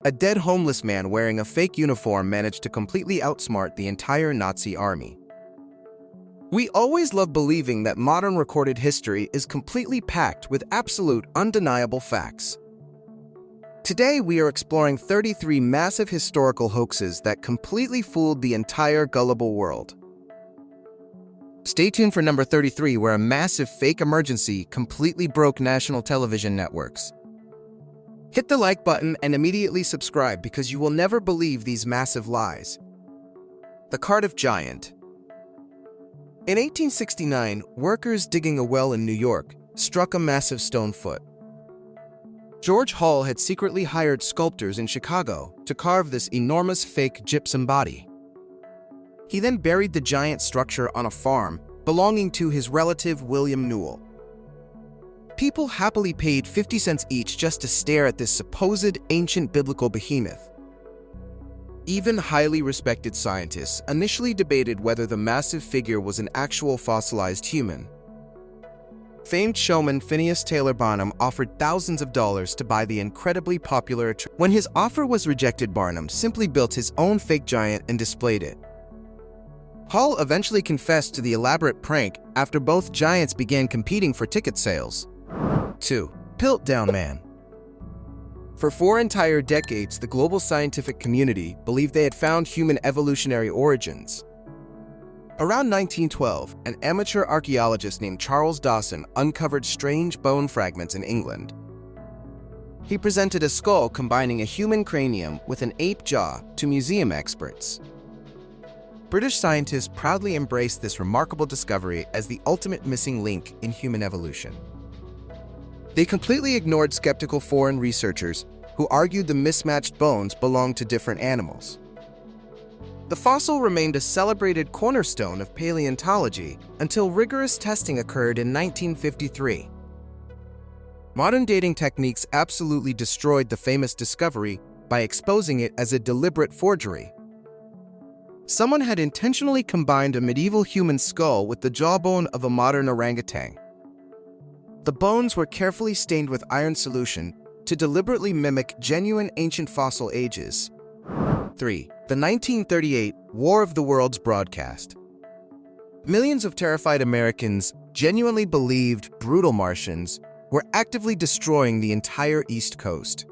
A dead homeless man wearing a fake uniform managed to completely outsmart the entire Nazi army. We always love believing that modern recorded history is completely packed with absolute, undeniable facts. Today, we are exploring 33 massive historical hoaxes that completely fooled the entire gullible world. Stay tuned for number 33, where a massive fake emergency completely broke national television networks. Hit the like button and immediately subscribe because you will never believe these massive lies. The Cardiff Giant. In 1869, workers digging a well in New York struck a massive stone foot. George Hall had secretly hired sculptors in Chicago to carve this enormous fake gypsum body. He then buried the giant structure on a farm belonging to his relative William Newell. People happily paid 50 cents each just to stare at this supposed ancient biblical behemoth. Even highly respected scientists initially debated whether the massive figure was an actual fossilized human. Famed showman Phineas Taylor Barnum offered thousands of dollars to buy the incredibly popular. When his offer was rejected, Barnum simply built his own fake giant and displayed it. Hall eventually confessed to the elaborate prank after both giants began competing for ticket sales. 2. Piltdown Man. For 4 entire decades, the global scientific community believed they had found human evolutionary origins. Around 1912, an amateur archaeologist named Charles Dawson uncovered strange bone fragments in England. He presented a skull combining a human cranium with an ape jaw to museum experts. British scientists proudly embraced this remarkable discovery as the ultimate missing link in human evolution. They completely ignored skeptical foreign researchers who argued the mismatched bones belonged to different animals. The fossil remained a celebrated cornerstone of paleontology until rigorous testing occurred in 1953. Modern dating techniques absolutely destroyed the famous discovery by exposing it as a deliberate forgery. Someone had intentionally combined a medieval human skull with the jawbone of a modern orangutan. The bones were carefully stained with iron solution to deliberately mimic genuine ancient fossil ages. 3. The 1938 War of the Worlds broadcast. Millions of terrified Americans genuinely believed brutal Martians were actively destroying the entire East Coast.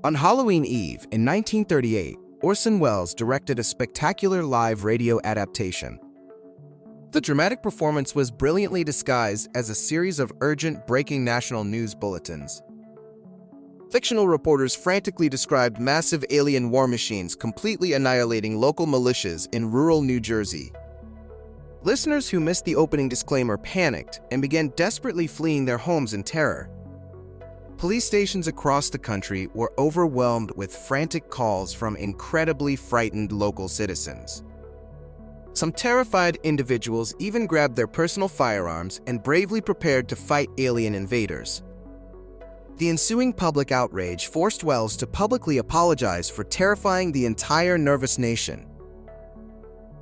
On Halloween Eve in 1938, Orson Welles directed a spectacular live radio adaptation. The dramatic performance was brilliantly disguised as a series of urgent breaking national news bulletins. Fictional reporters frantically described massive alien war machines completely annihilating local militias in rural New Jersey. Listeners who missed the opening disclaimer panicked and began desperately fleeing their homes in terror. Police stations across the country were overwhelmed with frantic calls from incredibly frightened local citizens. Some terrified individuals even grabbed their personal firearms and bravely prepared to fight alien invaders. The ensuing public outrage forced Welles to publicly apologize for terrifying the entire nervous nation.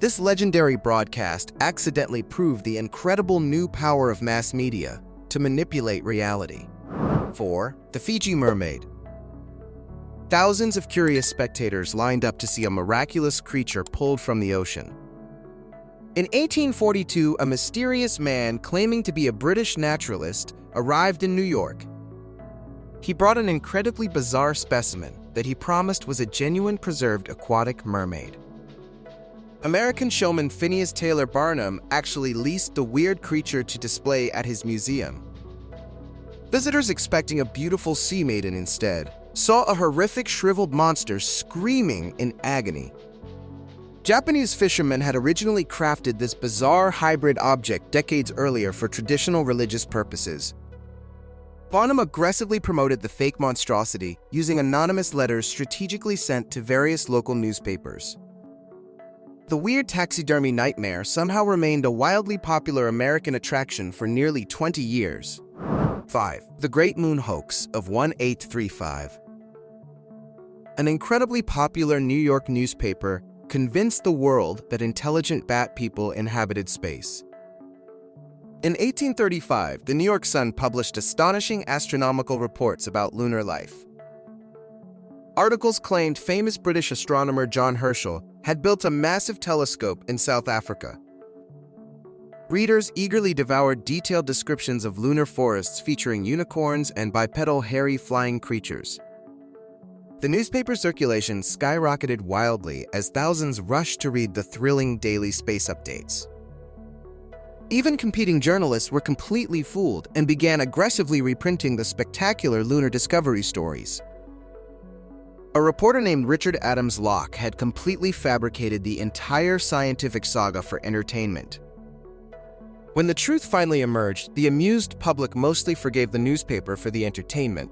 This legendary broadcast accidentally proved the incredible new power of mass media to manipulate reality. 4. The Fiji Mermaid. Thousands of curious spectators lined up to see a miraculous creature pulled from the ocean. In 1842, a mysterious man claiming to be a British naturalist arrived in New York. He brought an incredibly bizarre specimen that he promised was a genuine preserved aquatic mermaid. American showman Phineas Taylor Barnum actually leased the weird creature to display at his museum. Visitors expecting a beautiful sea maiden instead saw a horrific shriveled monster screaming in agony. Japanese fishermen had originally crafted this bizarre hybrid object decades earlier for traditional religious purposes. Barnum aggressively promoted the fake monstrosity using anonymous letters strategically sent to various local newspapers. The weird taxidermy nightmare somehow remained a wildly popular American attraction for nearly 20 years. 5. The Great Moon Hoax of 1835. An incredibly popular New York newspaper convinced the world that intelligent bat people inhabited space. In 1835, the New York Sun published astonishing astronomical reports about lunar life. Articles claimed famous British astronomer John Herschel had built a massive telescope in South Africa. Readers eagerly devoured detailed descriptions of lunar forests featuring unicorns and bipedal hairy flying creatures. The newspaper circulation skyrocketed wildly as thousands rushed to read the thrilling daily space updates. Even competing journalists were completely fooled and began aggressively reprinting the spectacular lunar discovery stories. A reporter named Richard Adams Locke had completely fabricated the entire scientific saga for entertainment. When the truth finally emerged, the amused public mostly forgave the newspaper for the entertainment.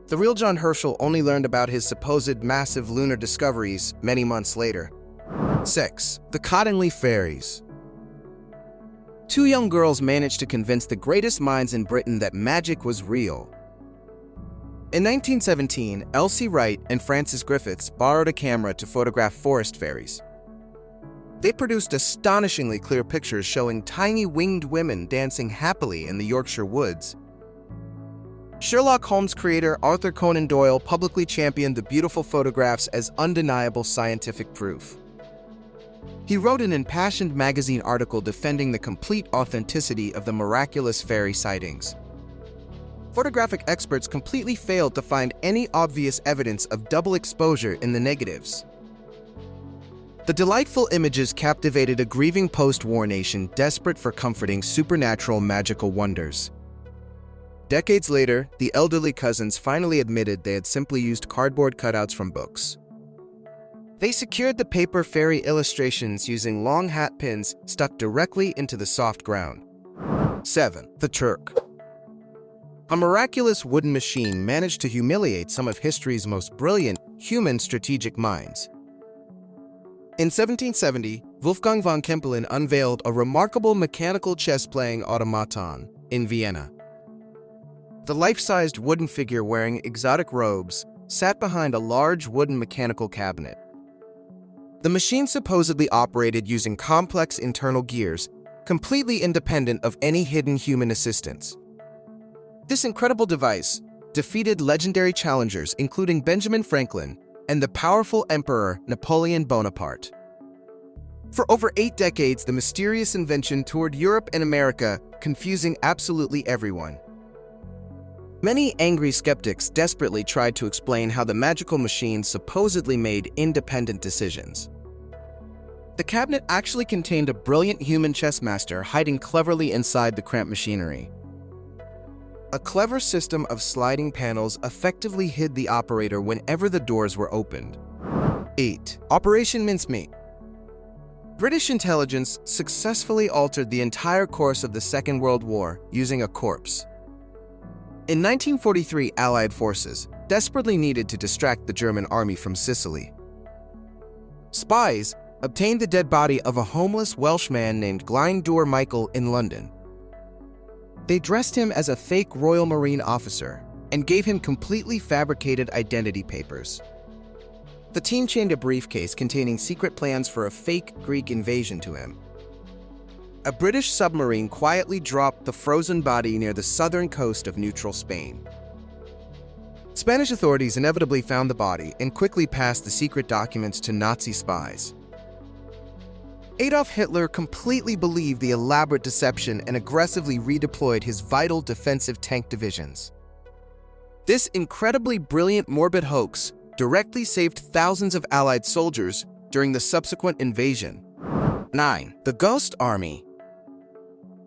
The real John Herschel only learned about his supposed massive lunar discoveries many months later. 6. The Cottingley Fairies. Two young girls managed to convince the greatest minds in Britain that magic was real. In 1917, Elsie Wright and Frances Griffiths borrowed a camera to photograph forest fairies. They produced astonishingly clear pictures showing tiny winged women dancing happily in the Yorkshire woods. Sherlock Holmes creator Arthur Conan Doyle publicly championed the beautiful photographs as undeniable scientific proof. He wrote an impassioned magazine article defending the complete authenticity of the miraculous fairy sightings. Photographic experts completely failed to find any obvious evidence of double exposure in the negatives. The delightful images captivated a grieving post-war nation desperate for comforting supernatural magical wonders. Decades later, the elderly cousins finally admitted they had simply used cardboard cutouts from books. They secured the paper fairy illustrations using long hat pins stuck directly into the soft ground. 7. The Turk. A miraculous wooden machine managed to humiliate some of history's most brilliant human strategic minds. In 1770, Wolfgang von Kempelen unveiled a remarkable mechanical chess-playing automaton in Vienna. The life-sized wooden figure wearing exotic robes sat behind a large wooden mechanical cabinet. The machine supposedly operated using complex internal gears, completely independent of any hidden human assistance. This incredible device defeated legendary challengers including Benjamin Franklin and the powerful Emperor Napoleon Bonaparte. For over 8 decades, the mysterious invention toured Europe and America, confusing absolutely everyone. Many angry skeptics desperately tried to explain how the magical machine supposedly made independent decisions. The cabinet actually contained a brilliant human chess master hiding cleverly inside the cramped machinery. A clever system of sliding panels effectively hid the operator whenever the doors were opened. 8. Operation Mincemeat. British intelligence successfully altered the entire course of the Second World War using a corpse. In 1943, Allied forces desperately needed to distract the German army from Sicily. Spies obtained the dead body of a homeless Welshman named Glyndŵr Michael in London. They dressed him as a fake Royal Marine officer and gave him completely fabricated identity papers. The team chained a briefcase containing secret plans for a fake Greek invasion to him. A British submarine quietly dropped the frozen body near the southern coast of neutral Spain. Spanish authorities inevitably found the body and quickly passed the secret documents to Nazi spies. Adolf Hitler completely believed the elaborate deception and aggressively redeployed his vital defensive tank divisions. This incredibly brilliant morbid hoax directly saved thousands of Allied soldiers during the subsequent invasion. 9. The Ghost Army.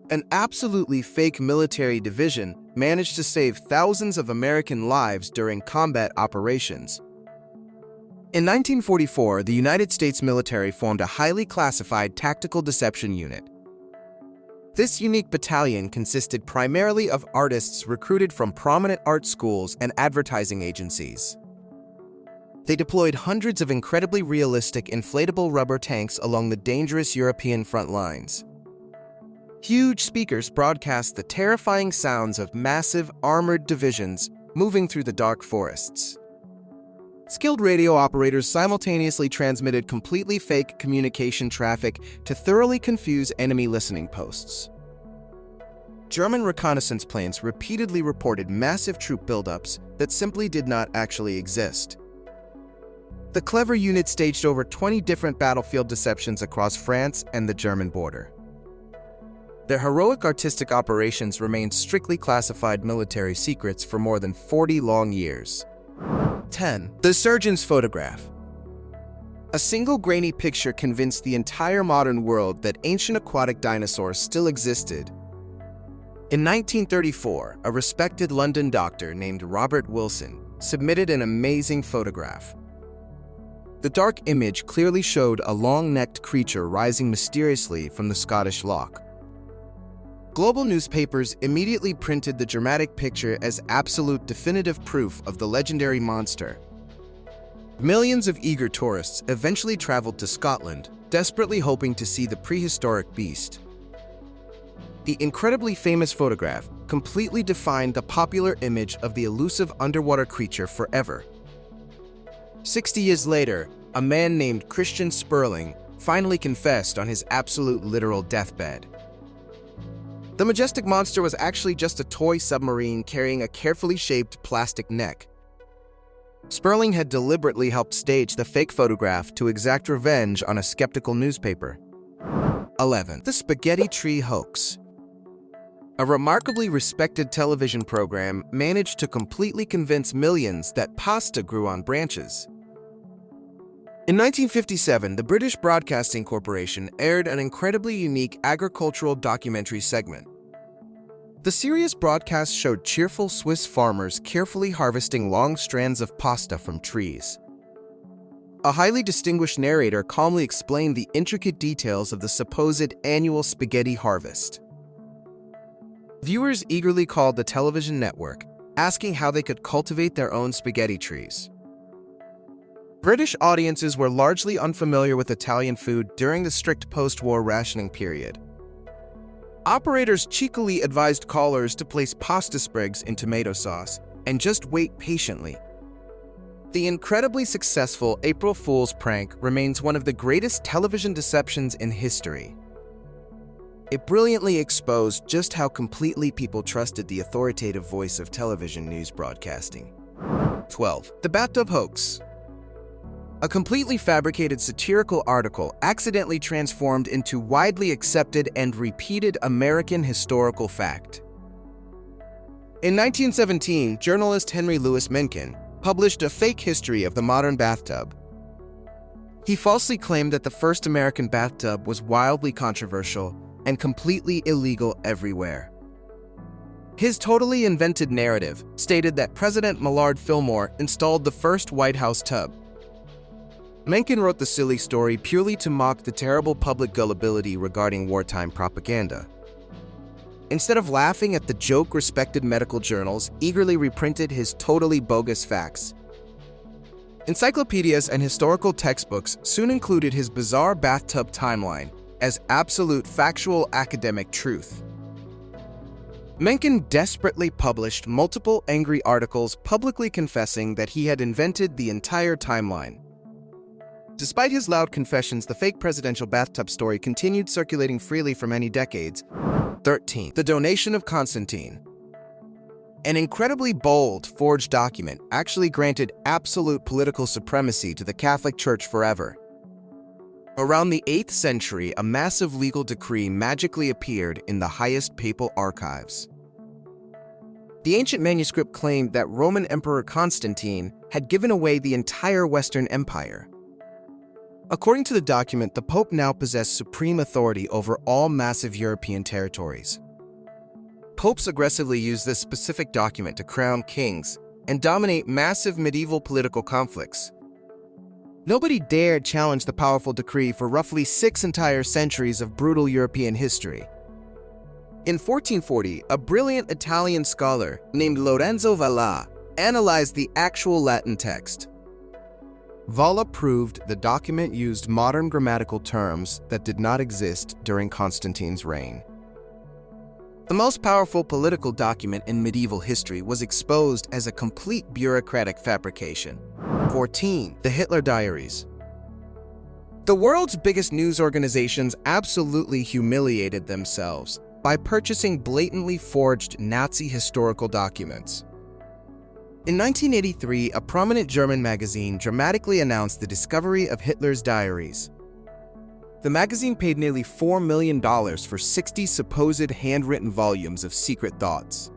An absolutely fake military division managed to save thousands of American lives during combat operations. In 1944, the United States military formed a highly classified tactical deception unit. This unique battalion consisted primarily of artists recruited from prominent art schools and advertising agencies. They deployed hundreds of incredibly realistic inflatable rubber tanks along the dangerous European front lines. Huge speakers broadcast the terrifying sounds of massive armored divisions moving through the dark forests. Skilled radio operators simultaneously transmitted completely fake communication traffic to thoroughly confuse enemy listening posts. German reconnaissance planes repeatedly reported massive troop buildups that simply did not actually exist. The clever unit staged over 20 different battlefield deceptions across France and the German border. Their heroic artistic operations remained strictly classified military secrets for more than 40 long years. 10. The surgeon's photograph. A single grainy picture convinced the entire modern world that ancient aquatic dinosaurs still existed. In 1934, a respected London doctor named Robert Wilson submitted an amazing photograph. The dark image clearly showed a long-necked creature rising mysteriously from the Scottish Loch. Global newspapers immediately printed the dramatic picture as absolute definitive proof of the legendary monster. Millions of eager tourists eventually traveled to Scotland, desperately hoping to see the prehistoric beast. The incredibly famous photograph completely defined the popular image of the elusive underwater creature forever. 60 years later, a man named Christian Sperling finally confessed on his absolute literal deathbed. The majestic monster was actually just a toy submarine carrying a carefully shaped plastic neck. Sperling had deliberately helped stage the fake photograph to exact revenge on a skeptical newspaper. 11. The Spaghetti Tree Hoax. A remarkably respected television program managed to completely convince millions that pasta grew on branches. In 1957, the British Broadcasting Corporation aired an incredibly unique agricultural documentary segment. The series broadcast showed cheerful Swiss farmers carefully harvesting long strands of pasta from trees. A highly distinguished narrator calmly explained the intricate details of the supposed annual spaghetti harvest. Viewers eagerly called the television network, asking how they could cultivate their own spaghetti trees. British audiences were largely unfamiliar with Italian food during the strict post-war rationing period. Operators cheekily advised callers to place pasta sprigs in tomato sauce and just wait patiently. The incredibly successful April Fool's prank remains one of the greatest television deceptions in history. It brilliantly exposed just how completely people trusted the authoritative voice of television news broadcasting. 12. The Bathtub Hoax. A completely fabricated satirical article accidentally transformed into widely accepted and repeated American historical fact. In 1917, journalist Henry Louis Mencken published a fake history of the modern bathtub. He falsely claimed that the first American bathtub was wildly controversial and completely illegal everywhere. His totally invented narrative stated that President Millard Fillmore installed the first White House tub. Mencken wrote the silly story purely to mock the terrible public gullibility regarding wartime propaganda. Instead of laughing at the joke, respected medical journals eagerly reprinted his totally bogus facts. Encyclopedias and historical textbooks soon included his bizarre bathtub timeline as absolute factual academic truth. Mencken desperately published multiple angry articles publicly confessing that he had invented the entire timeline. Despite his loud confessions, the fake presidential bathtub story continued circulating freely for many decades. 13. The Donation of Constantine. An incredibly bold, forged document actually granted absolute political supremacy to the Catholic Church forever. Around the 8th century, a massive legal decree magically appeared in the highest papal archives. The ancient manuscript claimed that Roman Emperor Constantine had given away the entire Western Empire. According to the document, the Pope now possessed supreme authority over all massive European territories. Popes aggressively used this specific document to crown kings and dominate massive medieval political conflicts. Nobody dared challenge the powerful decree for roughly 6 entire centuries of brutal European history. In 1440, a brilliant Italian scholar named Lorenzo Valla analyzed the actual Latin text. Valla proved the document used modern grammatical terms that did not exist during Constantine's reign. The most powerful political document in medieval history was exposed as a complete bureaucratic fabrication. 14. The Hitler Diaries. The world's biggest news organizations absolutely humiliated themselves by purchasing blatantly forged Nazi historical documents. In 1983, a prominent German magazine dramatically announced the discovery of Hitler's diaries. The magazine paid nearly $4 million for 60 supposed handwritten volumes of secret thoughts.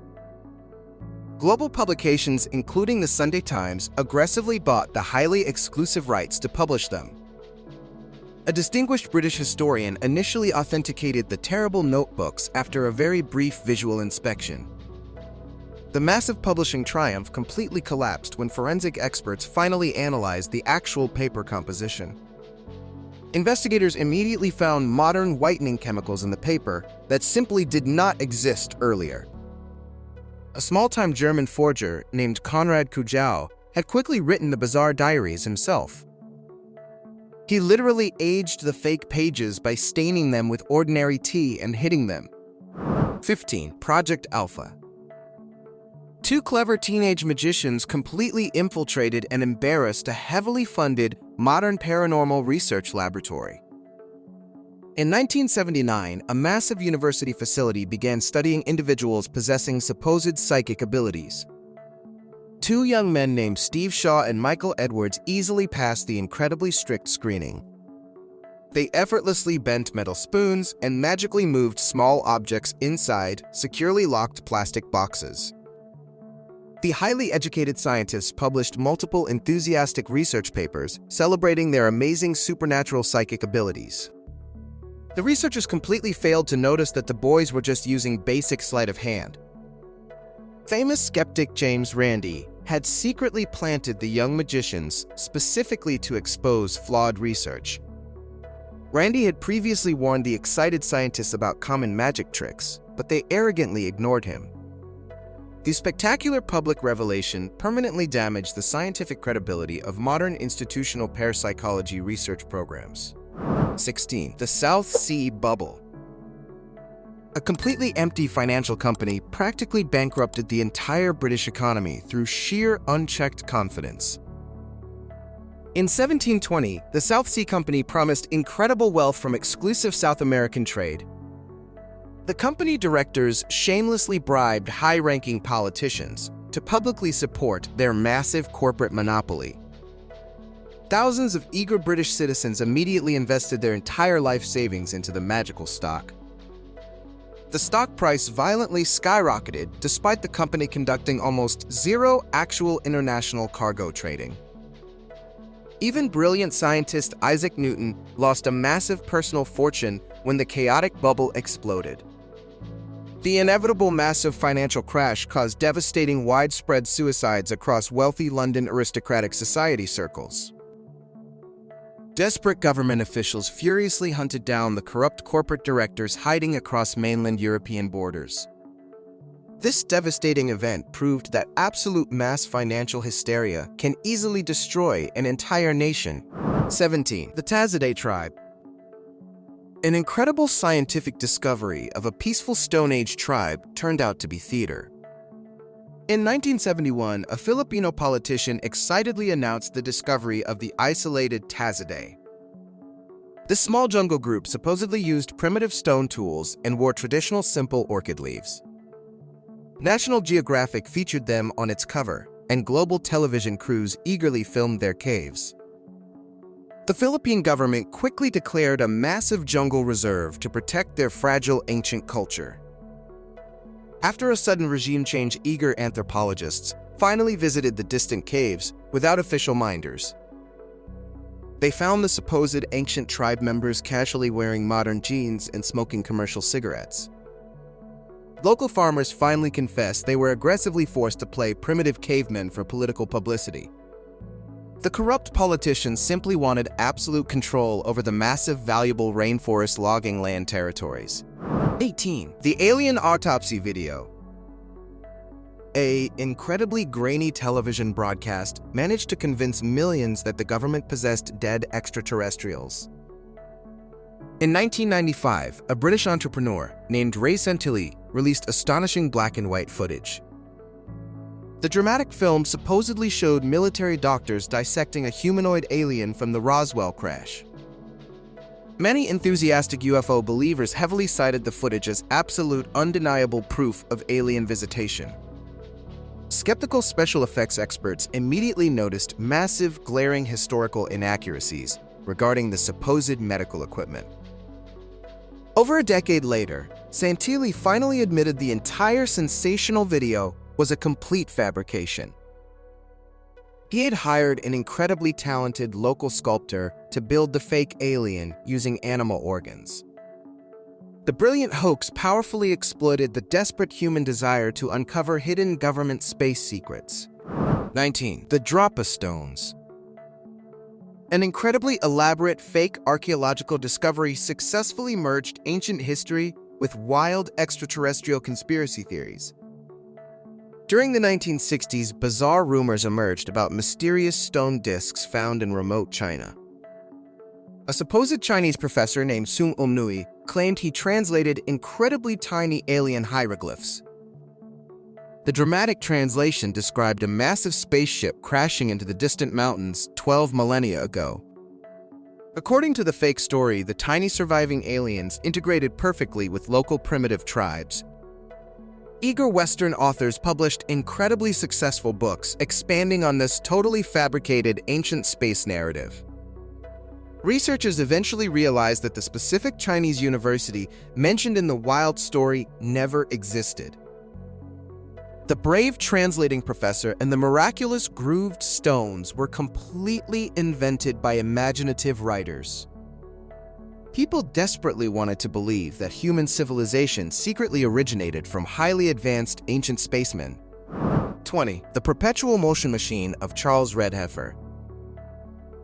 Global publications, including the Sunday Times, aggressively bought the highly exclusive rights to publish them. A distinguished British historian initially authenticated the terrible notebooks after a very brief visual inspection. The massive publishing triumph completely collapsed when forensic experts finally analyzed the actual paper composition. Investigators immediately found modern whitening chemicals in the paper that simply did not exist earlier. A small-time German forger named Konrad Kujau had quickly written the bizarre diaries himself. He literally aged the fake pages by staining them with ordinary tea and hitting them. 15. Project Alpha. Two clever teenage magicians completely infiltrated and embarrassed a heavily funded modern paranormal research laboratory. In 1979, a massive university facility began studying individuals possessing supposed psychic abilities. Two young men named Steve Shaw and Michael Edwards easily passed the incredibly strict screening. They effortlessly bent metal spoons and magically moved small objects inside securely locked plastic boxes. The highly educated scientists published multiple enthusiastic research papers celebrating their amazing supernatural psychic abilities. The researchers completely failed to notice that the boys were just using basic sleight of hand. Famous skeptic James Randi had secretly planted the young magicians specifically to expose flawed research. Randi had previously warned the excited scientists about common magic tricks, but they arrogantly ignored him. The spectacular public revelation permanently damaged the scientific credibility of modern institutional parapsychology research programs. 16. The South Sea Bubble. A completely empty financial company practically bankrupted the entire British economy through sheer unchecked confidence. In 1720, the South Sea Company promised incredible wealth from exclusive South American trade. The company directors shamelessly bribed high-ranking politicians to publicly support their massive corporate monopoly. Thousands of eager British citizens immediately invested their entire life savings into the magical stock. The stock price violently skyrocketed despite the company conducting almost zero actual international cargo trading. Even brilliant scientist Isaac Newton lost a massive personal fortune when the chaotic bubble exploded. The inevitable massive financial crash caused devastating widespread suicides across wealthy London aristocratic society circles. Desperate government officials furiously hunted down the corrupt corporate directors hiding across mainland European borders. This devastating event proved that absolute mass financial hysteria can easily destroy an entire nation. 17. The Tazaday Tribe. An incredible scientific discovery of a peaceful Stone Age tribe turned out to be theater. In 1971, a Filipino politician excitedly announced the discovery of the isolated Tazaday. This small jungle group supposedly used primitive stone tools and wore traditional simple orchid leaves. National Geographic featured them on its cover, and global television crews eagerly filmed their caves. The Philippine government quickly declared a massive jungle reserve to protect their fragile ancient culture. After a sudden regime change, eager anthropologists finally visited the distant caves without official minders. They found the supposed ancient tribe members casually wearing modern jeans and smoking commercial cigarettes. Local farmers finally confessed they were aggressively forced to play primitive cavemen for political publicity. The corrupt politicians simply wanted absolute control over the massive, valuable rainforest logging land territories. 18. The Alien Autopsy Video. An incredibly grainy television broadcast managed to convince millions that the government possessed dead extraterrestrials. In 1995, a British entrepreneur named Ray Santilli released astonishing black and white footage. The dramatic film supposedly showed military doctors dissecting a humanoid alien from the Roswell crash. Many enthusiastic UFO believers heavily cited the footage as absolute, undeniable proof of alien visitation. Skeptical special effects experts immediately noticed massive, glaring historical inaccuracies regarding the supposed medical equipment. Over a decade later, Santilli finally admitted the entire sensational video was a complete fabrication. He had hired an incredibly talented local sculptor to build the fake alien using animal organs. The brilliant hoax powerfully exploited the desperate human desire to uncover hidden government space secrets. 19. The Drapa Stones. An incredibly elaborate fake archaeological discovery successfully merged ancient history with wild extraterrestrial conspiracy theories. During the 1960s, bizarre rumors emerged about mysterious stone discs found in remote China. A supposed Chinese professor named Sun Umnui claimed he translated incredibly tiny alien hieroglyphs. The dramatic translation described a massive spaceship crashing into the distant mountains 12 millennia ago. According to the fake story, the tiny surviving aliens integrated perfectly with local primitive tribes. Eager Western authors published incredibly successful books expanding on this totally fabricated ancient space narrative. Researchers eventually realized that the specific Chinese university mentioned in the wild story never existed. The brave translating professor and the miraculous grooved stones were completely invented by imaginative writers. People desperately wanted to believe that human civilization secretly originated from highly advanced ancient spacemen. 20. The Perpetual Motion Machine of Charles Redheffer.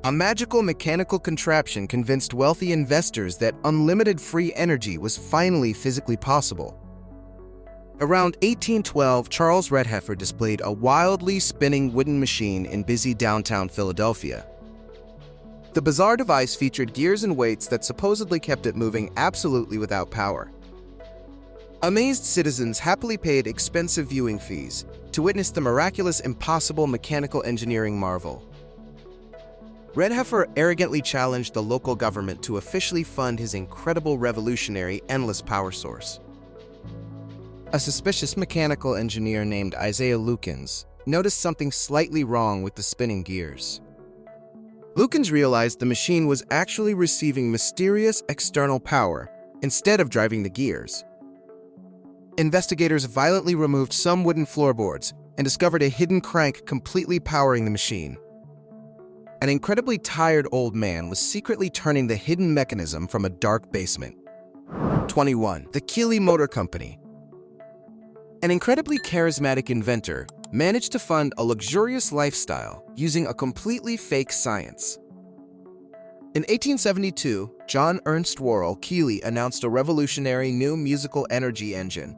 A magical mechanical contraption convinced wealthy investors that unlimited free energy was finally physically possible. Around 1812, Charles Redheffer displayed a wildly spinning wooden machine in busy downtown Philadelphia. The bizarre device featured gears and weights that supposedly kept it moving absolutely without power. Amazed citizens happily paid expensive viewing fees to witness the miraculous, impossible mechanical engineering marvel. Redheffer arrogantly challenged the local government to officially fund his incredible revolutionary endless power source. A suspicious mechanical engineer named Isaiah Lukens noticed something slightly wrong with the spinning gears. Lukens realized the machine was actually receiving mysterious external power instead of driving the gears. Investigators violently removed some wooden floorboards and discovered a hidden crank completely powering the machine. An incredibly tired old man was secretly turning the hidden mechanism from a dark basement. 21. The Keeley Motor Company. An incredibly charismatic inventor managed to fund a luxurious lifestyle using a completely fake science. In 1872, John Ernst Worrell Keeley announced a revolutionary new musical energy engine.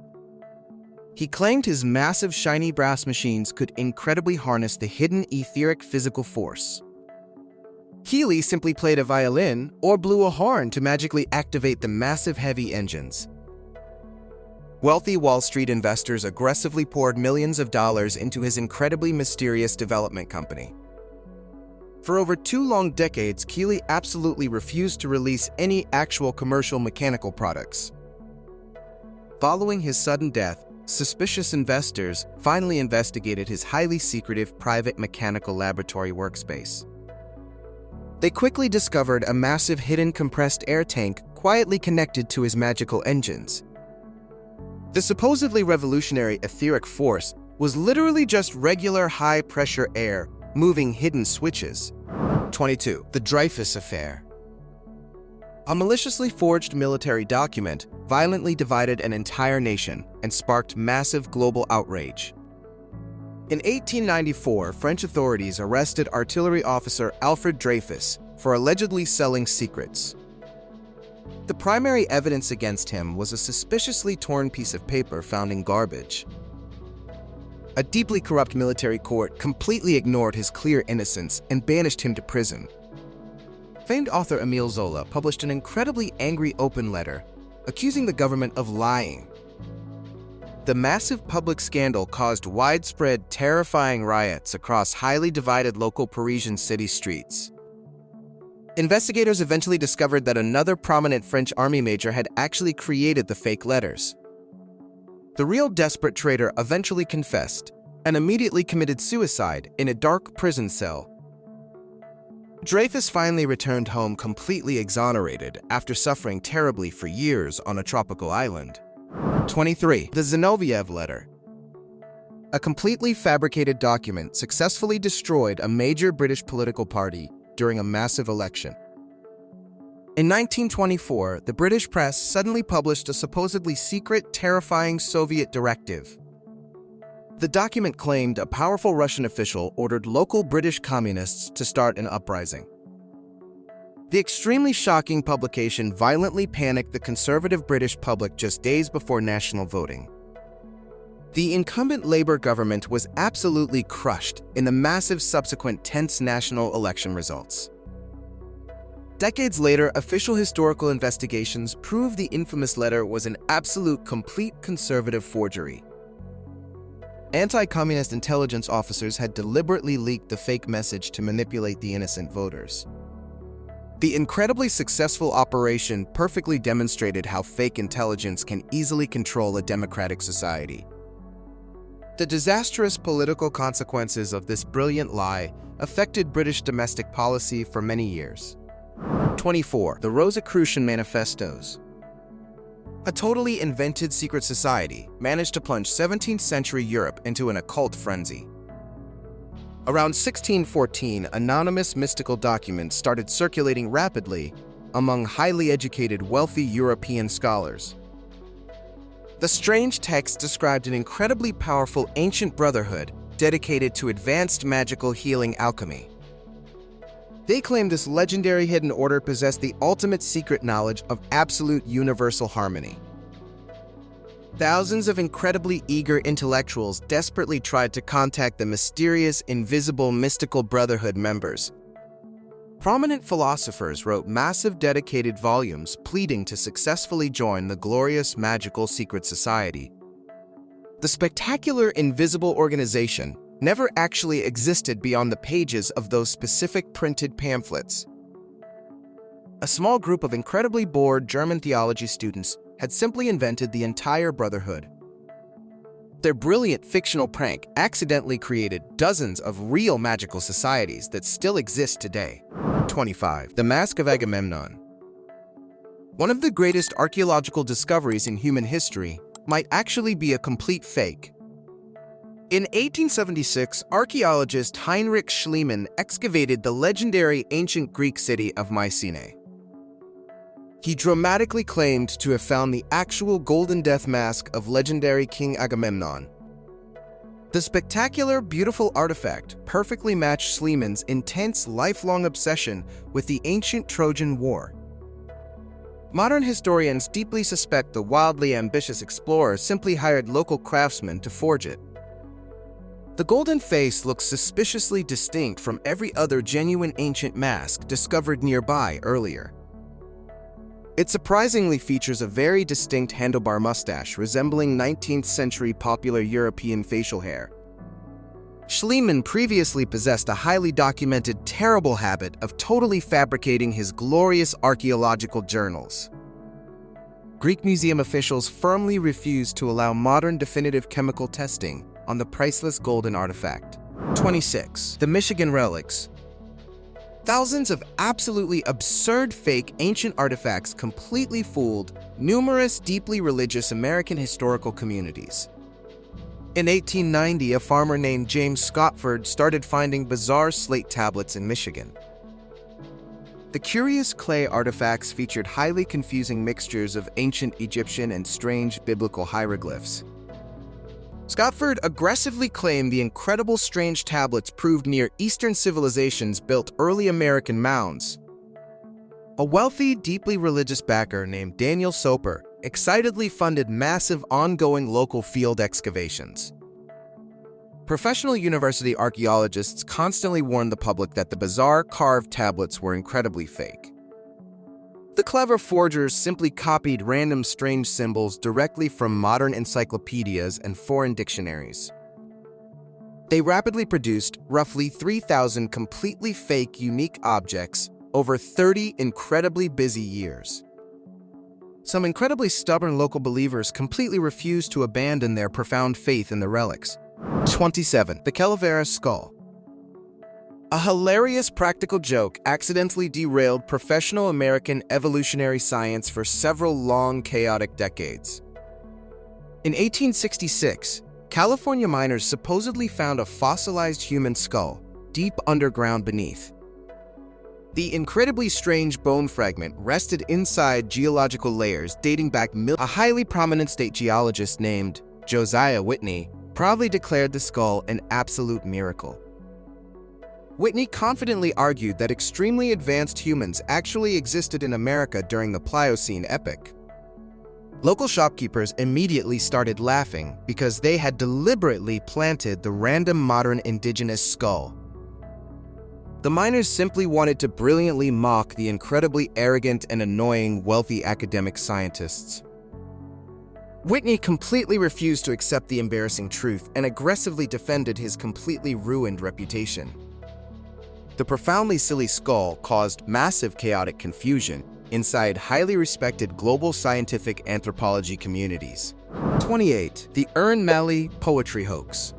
He claimed his massive shiny brass machines could incredibly harness the hidden etheric physical force. Keeley simply played a violin or blew a horn to magically activate the massive heavy engines. Wealthy Wall Street investors aggressively poured millions of dollars into his incredibly mysterious development company. For over 2 long decades, Keeley absolutely refused to release any actual commercial mechanical products. Following his sudden death, suspicious investors finally investigated his highly secretive private mechanical laboratory workspace. They quickly discovered a massive hidden compressed air tank quietly connected to his magical engines. The supposedly revolutionary etheric force was literally just regular high-pressure air moving hidden switches. 22. The Dreyfus Affair. A maliciously forged military document violently divided an entire nation and sparked massive global outrage. In 1894, French authorities arrested artillery officer Alfred Dreyfus for allegedly selling secrets. The primary evidence against him was a suspiciously torn piece of paper found in garbage. A deeply corrupt military court completely ignored his clear innocence and banished him to prison. Famed author Émile Zola published an incredibly angry open letter accusing the government of lying. The massive public scandal caused widespread, terrifying riots across highly divided local Parisian city streets. Investigators eventually discovered that another prominent French army major had actually created the fake letters. The real desperate traitor eventually confessed and immediately committed suicide in a dark prison cell. Dreyfus finally returned home completely exonerated after suffering terribly for years on a tropical island. 23. The Zinoviev Letter. A completely fabricated document successfully destroyed a major British political party during a massive election. In 1924, the British press suddenly published a supposedly secret, terrifying Soviet directive. The document claimed a powerful Russian official ordered local British communists to start an uprising. The extremely shocking publication violently panicked the conservative British public just days before national voting. The incumbent Labour government was absolutely crushed in the massive subsequent tense national election results. Decades later, official historical investigations proved the infamous letter was an absolute complete conservative forgery. Anti-communist intelligence officers had deliberately leaked the fake message to manipulate the innocent voters. The incredibly successful operation perfectly demonstrated how fake intelligence can easily control a democratic society. The disastrous political consequences of this brilliant lie affected British domestic policy for many years. 24. The Rosicrucian Manifestos. A totally invented secret society managed to plunge 17th century Europe into an occult frenzy. Around 1614, anonymous mystical documents started circulating rapidly among highly educated, wealthy European scholars. The strange texts described an incredibly powerful ancient brotherhood dedicated to advanced magical healing alchemy. They claimed this legendary hidden order possessed the ultimate secret knowledge of absolute universal harmony. Thousands of incredibly eager intellectuals desperately tried to contact the mysterious, invisible, mystical brotherhood members. Prominent philosophers wrote massive dedicated volumes pleading to successfully join the glorious magical secret society. The spectacular invisible organization never actually existed beyond the pages of those specific printed pamphlets. A small group of incredibly bored German theology students had simply invented the entire brotherhood. Their brilliant fictional prank accidentally created dozens of real magical societies that still exist today. 25. The Mask of Agamemnon. One of the greatest archaeological discoveries in human history might actually be a complete fake. In 1876, archaeologist Heinrich Schliemann excavated the legendary ancient Greek city of Mycenae. He dramatically claimed to have found the actual golden death mask of legendary King Agamemnon. The spectacular, beautiful artifact perfectly matched Schliemann's intense, lifelong obsession with the ancient Trojan War. Modern historians deeply suspect the wildly ambitious explorer simply hired local craftsmen to forge it. The golden face looks suspiciously distinct from every other genuine ancient mask discovered nearby earlier. It surprisingly features a very distinct handlebar mustache resembling 19th century popular European facial hair. Schliemann previously possessed a highly documented terrible habit of totally fabricating his glorious archaeological journals. Greek museum officials firmly refused to allow modern definitive chemical testing on the priceless golden artifact. 26. The Michigan Relics. Thousands of absolutely absurd fake ancient artifacts completely fooled numerous deeply religious American historical communities. In 1890, a farmer named James Scotford started finding bizarre slate tablets in Michigan. The curious clay artifacts featured highly confusing mixtures of ancient Egyptian and strange biblical hieroglyphs. Scotford aggressively claimed the incredible strange tablets proved Near Eastern civilizations built early American mounds. A wealthy, deeply religious backer named Daniel Soper excitedly funded massive ongoing local field excavations. Professional university archaeologists constantly warned the public that the bizarre carved tablets were incredibly fake. The clever forgers simply copied random strange symbols directly from modern encyclopedias and foreign dictionaries. They rapidly produced roughly 3,000 completely fake, unique objects over 30 incredibly busy years. Some incredibly stubborn local believers completely refused to abandon their profound faith in the relics. 27. The Calavera Skull. A hilarious practical joke accidentally derailed professional American evolutionary science for several long, chaotic decades. In 1866, California miners supposedly found a fossilized human skull deep underground beneath. The incredibly strange bone fragment rested inside geological layers dating back A highly prominent state geologist named Josiah Whitney proudly declared the skull an absolute miracle. Whitney confidently argued that extremely advanced humans actually existed in America during the Pliocene epoch. Local shopkeepers immediately started laughing because they had deliberately planted the random modern indigenous skull. The miners simply wanted to brilliantly mock the incredibly arrogant and annoying wealthy academic scientists. Whitney completely refused to accept the embarrassing truth and aggressively defended his completely ruined reputation. The profoundly silly skull caused massive chaotic confusion inside highly respected global scientific anthropology communities. 28. The Ern Malley Poetry Hoax.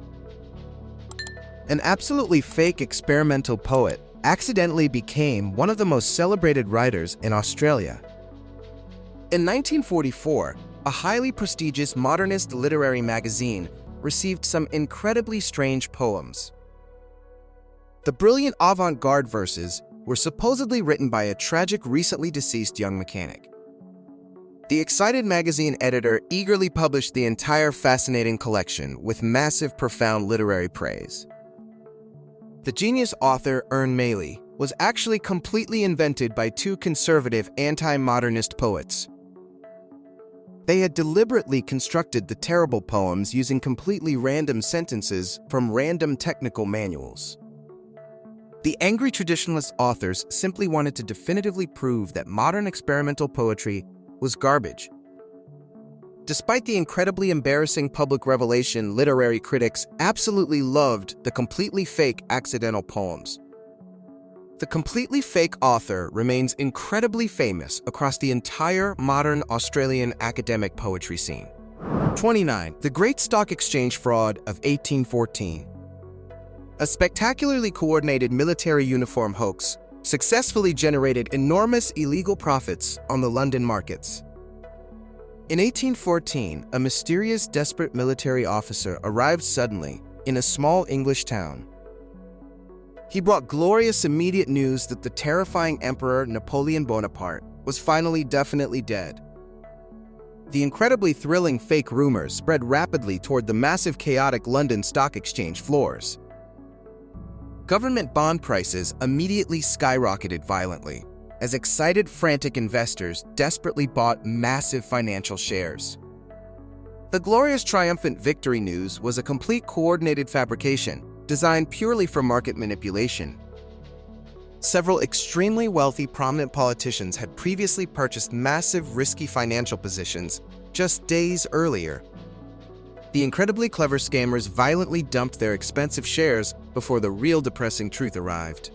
An absolutely fake experimental poet accidentally became one of the most celebrated writers in Australia. In 1944, a highly prestigious modernist literary magazine received some incredibly strange poems. The brilliant avant-garde verses were supposedly written by a tragic recently deceased young mechanic. The excited magazine editor eagerly published the entire fascinating collection with massive, profound literary praise. The genius author Ern Malley was actually completely invented by two conservative anti-modernist poets. They had deliberately constructed the terrible poems using completely random sentences from random technical manuals. The angry traditionalist authors simply wanted to definitively prove that modern experimental poetry was garbage. Despite the incredibly embarrassing public revelation, literary critics absolutely loved the completely fake accidental poems. The completely fake author remains incredibly famous across the entire modern Australian academic poetry scene. 29. The Great Stock Exchange Fraud of 1814. A spectacularly coordinated military uniform hoax successfully generated enormous illegal profits on the London markets. In 1814, a mysterious, desperate military officer arrived suddenly in a small English town. He brought glorious immediate news that the terrifying Emperor Napoleon Bonaparte was finally definitely dead. The incredibly thrilling fake rumors spread rapidly toward the massive chaotic London Stock Exchange floors. Government bond prices immediately skyrocketed violently as excited, frantic investors desperately bought massive financial shares. The glorious triumphant victory news was a complete coordinated fabrication designed purely for market manipulation. Several extremely wealthy, prominent politicians had previously purchased massive, risky financial positions just days earlier. The incredibly clever scammers violently dumped their expensive shares before the real depressing truth arrived.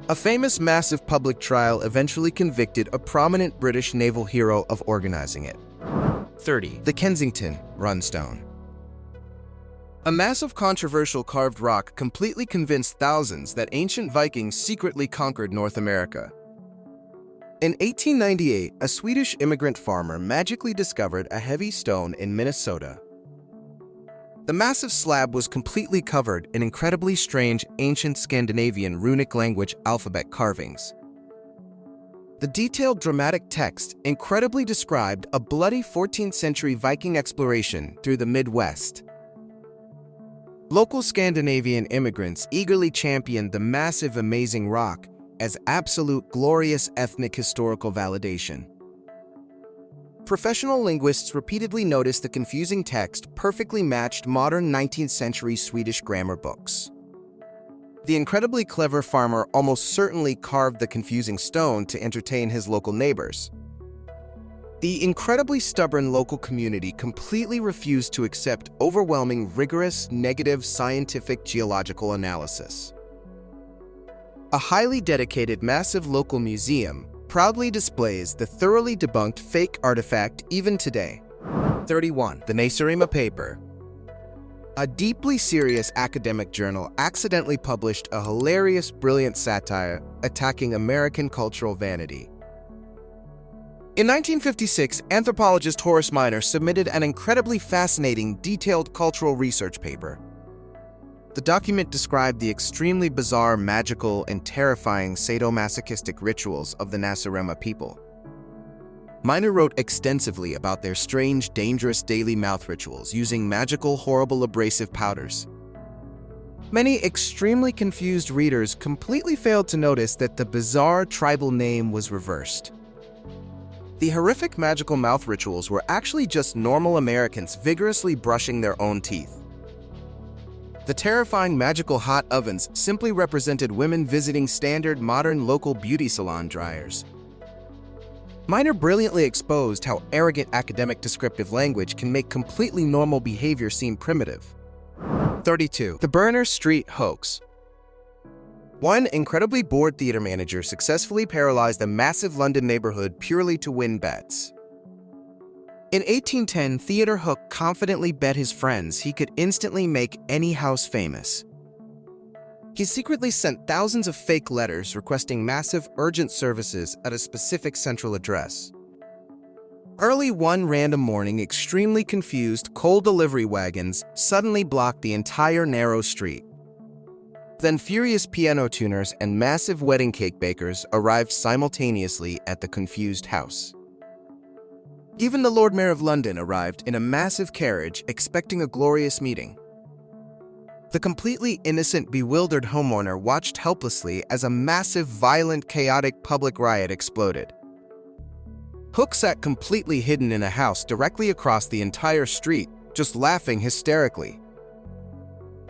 A famous massive public trial eventually convicted a prominent British naval hero of organizing it. 30. The Kensington Runestone. A massive controversial carved rock completely convinced thousands that ancient Vikings secretly conquered North America. In 1898, a Swedish immigrant farmer magically discovered a heavy stone in Minnesota. The massive slab was completely covered in incredibly strange ancient Scandinavian runic language alphabet carvings. The detailed dramatic text incredibly described a bloody 14th century Viking exploration through the Midwest. Local Scandinavian immigrants eagerly championed the massive, amazing rock as absolute glorious ethnic historical validation. Professional linguists repeatedly noticed the confusing text perfectly matched modern 19th century Swedish grammar books. The incredibly clever farmer almost certainly carved the confusing stone to entertain his local neighbors. The incredibly stubborn local community completely refused to accept overwhelming, rigorous, negative scientific geological analysis. A highly dedicated, massive local museum proudly displays the thoroughly debunked fake artifact even today. 31. The Nasarima Paper. A deeply serious academic journal accidentally published a hilarious, brilliant satire attacking American cultural vanity. In 1956, anthropologist Horace Minor submitted an incredibly fascinating, detailed cultural research paper. The document described the extremely bizarre, magical, and terrifying sadomasochistic rituals of the Nasarima people. Minor wrote extensively about their strange, dangerous daily mouth rituals using magical, horrible, abrasive powders. Many extremely confused readers completely failed to notice that the bizarre tribal name was reversed. The horrific magical mouth rituals were actually just normal Americans vigorously brushing their own teeth. The terrifying magical hot ovens simply represented women visiting standard modern local beauty salon dryers. Minor brilliantly exposed how arrogant academic descriptive language can make completely normal behavior seem primitive. 32. The Burner Street Hoax. One incredibly bored theater manager successfully paralyzed a massive London neighborhood purely to win bets. In 1810, Theodore Hook confidently bet his friends he could instantly make any house famous. He secretly sent thousands of fake letters requesting massive, urgent services at a specific central address. Early one random morning, extremely confused coal delivery wagons suddenly blocked the entire narrow street. Then furious piano tuners and massive wedding cake bakers arrived simultaneously at the confused house. Even the Lord Mayor of London arrived in a massive carriage expecting a glorious meeting. The completely innocent, bewildered homeowner watched helplessly as a massive, violent, chaotic public riot exploded. Hook sat completely hidden in a house directly across the entire street, just laughing hysterically.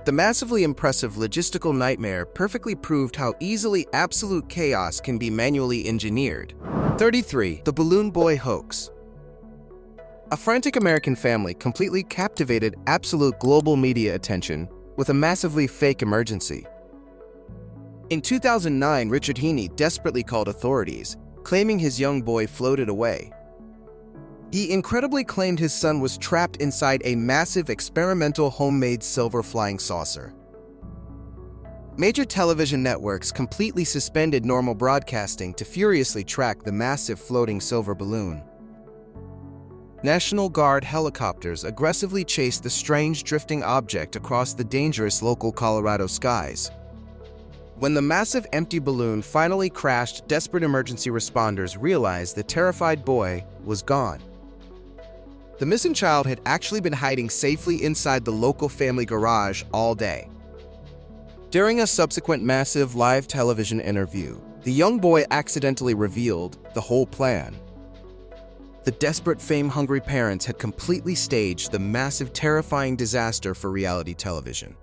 The massively impressive logistical nightmare perfectly proved how easily absolute chaos can be manually engineered. 33. The Balloon Boy Hoax. A frantic American family completely captivated absolute global media attention with a massively fake emergency. In 2009, Richard Heaney desperately called authorities, claiming his young boy floated away. He incredibly claimed his son was trapped inside a massive experimental homemade silver flying saucer. Major television networks completely suspended normal broadcasting to furiously track the massive floating silver balloon. National Guard helicopters aggressively chased the strange drifting object across the dangerous local Colorado skies. When the massive empty balloon finally crashed, desperate emergency responders realized the terrified boy was gone. The missing child had actually been hiding safely inside the local family garage all day. During a subsequent massive live television interview, the young boy accidentally revealed the whole plan. The desperate, fame-hungry parents had completely staged the massive, terrifying disaster for reality television.